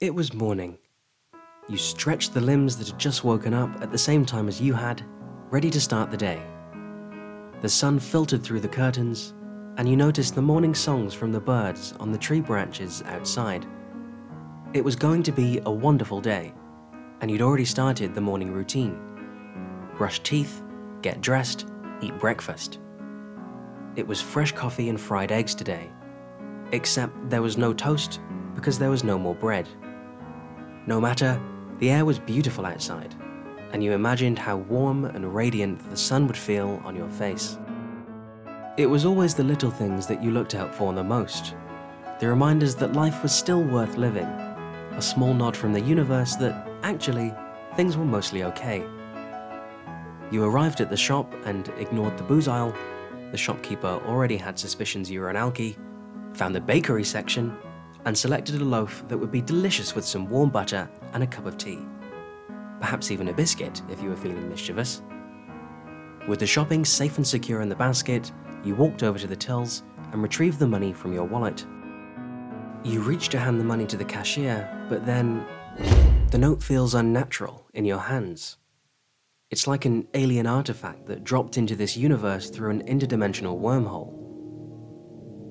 It was morning. You stretched the limbs that had just woken up at the same time as you had, ready to start the day. The sun filtered through the curtains, and you noticed the morning songs from the birds on the tree branches outside. It was going to be a wonderful day, and you'd already started the morning routine. Brush teeth, get dressed, eat breakfast. It was fresh coffee and fried eggs today, except there was no toast because there was no more bread. No matter, the air was beautiful outside, and you imagined how warm and radiant the sun would feel on your face. It was always the little things that you looked out for the most, the reminders that life was still worth living, a small nod from the universe that, actually, things were mostly okay. You arrived at the shop and ignored the booze aisle. The shopkeeper already had suspicions you were an alkie, found the bakery section, and selected a loaf that would be delicious with some warm butter and a cup of tea. Perhaps even a biscuit if you were feeling mischievous. With the shopping safe and secure in the basket, you walked over to the tills and retrieved the money from your wallet. You reached to hand the money to the cashier, but then the note feels unnatural in your hands. It's like an alien artifact that dropped into this universe through an interdimensional wormhole.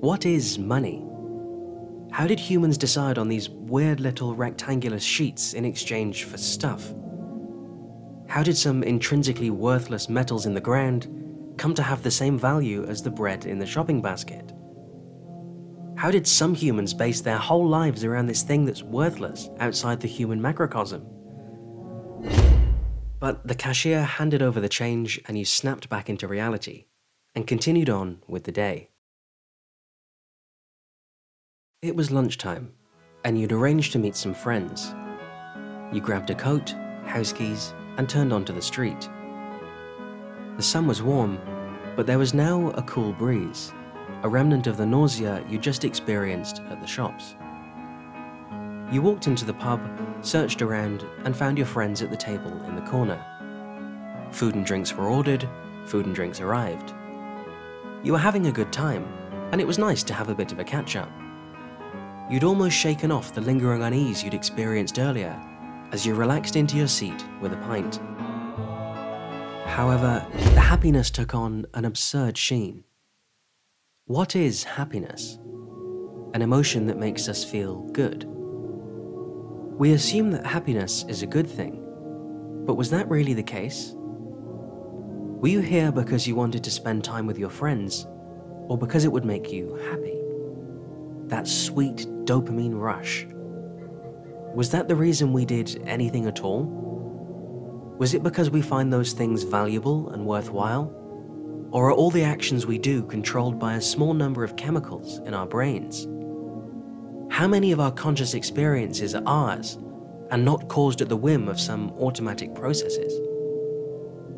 What is money? How did humans decide on these weird little rectangular sheets in exchange for stuff? How did some intrinsically worthless metals in the ground come to have the same value as the bread in the shopping basket? How did some humans base their whole lives around this thing that's worthless outside the human macrocosm? But the cashier handed over the change and you snapped back into reality and continued on with the day. It was lunchtime, and you'd arranged to meet some friends. You grabbed a coat, house keys, and turned onto the street. The sun was warm, but there was now a cool breeze, a remnant of the nausea you just experienced at the shops. You walked into the pub, searched around, and found your friends at the table in the corner. Food and drinks were ordered, food and drinks arrived. You were having a good time, and it was nice to have a bit of a catch-up. You'd almost shaken off the lingering unease you'd experienced earlier as you relaxed into your seat with a pint. However, the happiness took on an absurd sheen. What is happiness? An emotion that makes us feel good. We assume that happiness is a good thing, but was that really the case? Were you here because you wanted to spend time with your friends, or because it would make you happy? That sweet dopamine rush. Was that the reason we did anything at all? Was it because we find those things valuable and worthwhile? Or are all the actions we do controlled by a small number of chemicals in our brains? How many of our conscious experiences are ours and not caused at the whim of some automatic processes?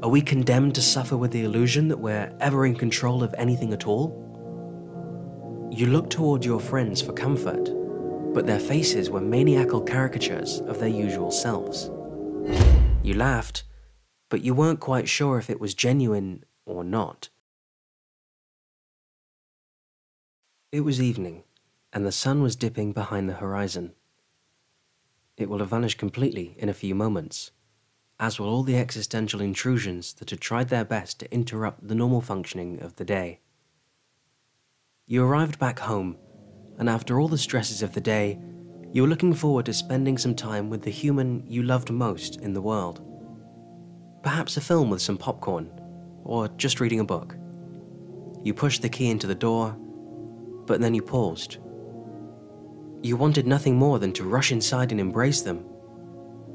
Are we condemned to suffer with the illusion that we're ever in control of anything at all? You looked toward your friends for comfort, but their faces were maniacal caricatures of their usual selves. You laughed, but you weren't quite sure if it was genuine or not. It was evening, and the sun was dipping behind the horizon. It will have vanished completely in a few moments, as will all the existential intrusions that had tried their best to interrupt the normal functioning of the day. You arrived back home, and after all the stresses of the day, you were looking forward to spending some time with the human you loved most in the world. Perhaps a film with some popcorn, or just reading a book. You pushed the key into the door, but then you paused. You wanted nothing more than to rush inside and embrace them,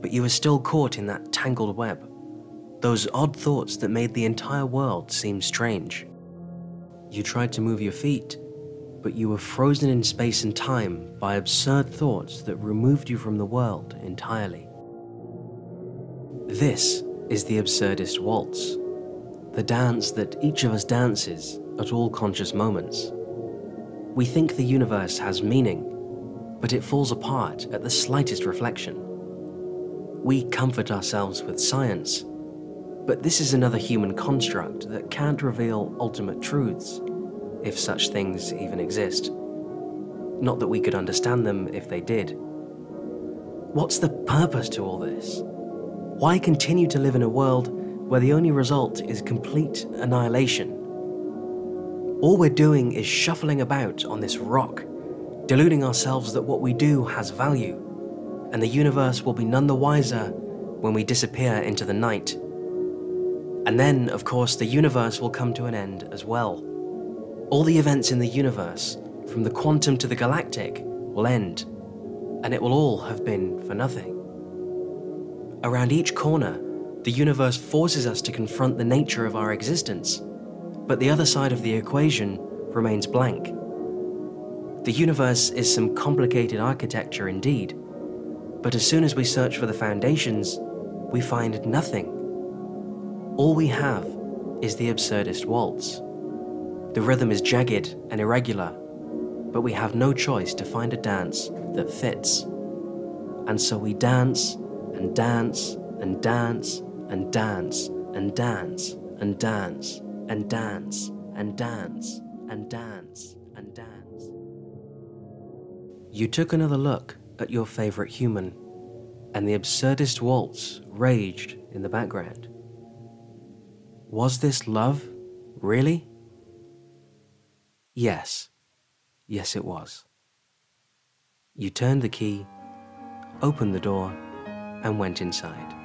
but you were still caught in that tangled web, those odd thoughts that made the entire world seem strange. You tried to move your feet, but you were frozen in space and time by absurd thoughts that removed you from the world entirely. This is the absurdist waltz, the dance that each of us dances at all conscious moments. We think the universe has meaning, but it falls apart at the slightest reflection. We comfort ourselves with science, but this is another human construct that can't reveal ultimate truths, if such things even exist. Not that we could understand them if they did. What's the purpose to all this? Why continue to live in a world where the only result is complete annihilation? All we're doing is shuffling about on this rock, deluding ourselves that what we do has value, and the universe will be none the wiser when we disappear into the night. And then, of course, the universe will come to an end as well. All the events in the universe, from the quantum to the galactic, will end, and it will all have been for nothing. Around each corner, the universe forces us to confront the nature of our existence, but the other side of the equation remains blank. The universe is some complicated architecture indeed, but as soon as we search for the foundations, we find nothing. All we have is the absurdist waltz. The rhythm is jagged and irregular, but we have no choice to find a dance that fits. And so we dance and dance and dance and dance and dance and dance and dance and dance and dance and dance. You took another look at your favorite human, and the absurdist waltz raged in the background. Was this love, really? Yes. Yes, it was. You turned the key, opened the door, and went inside.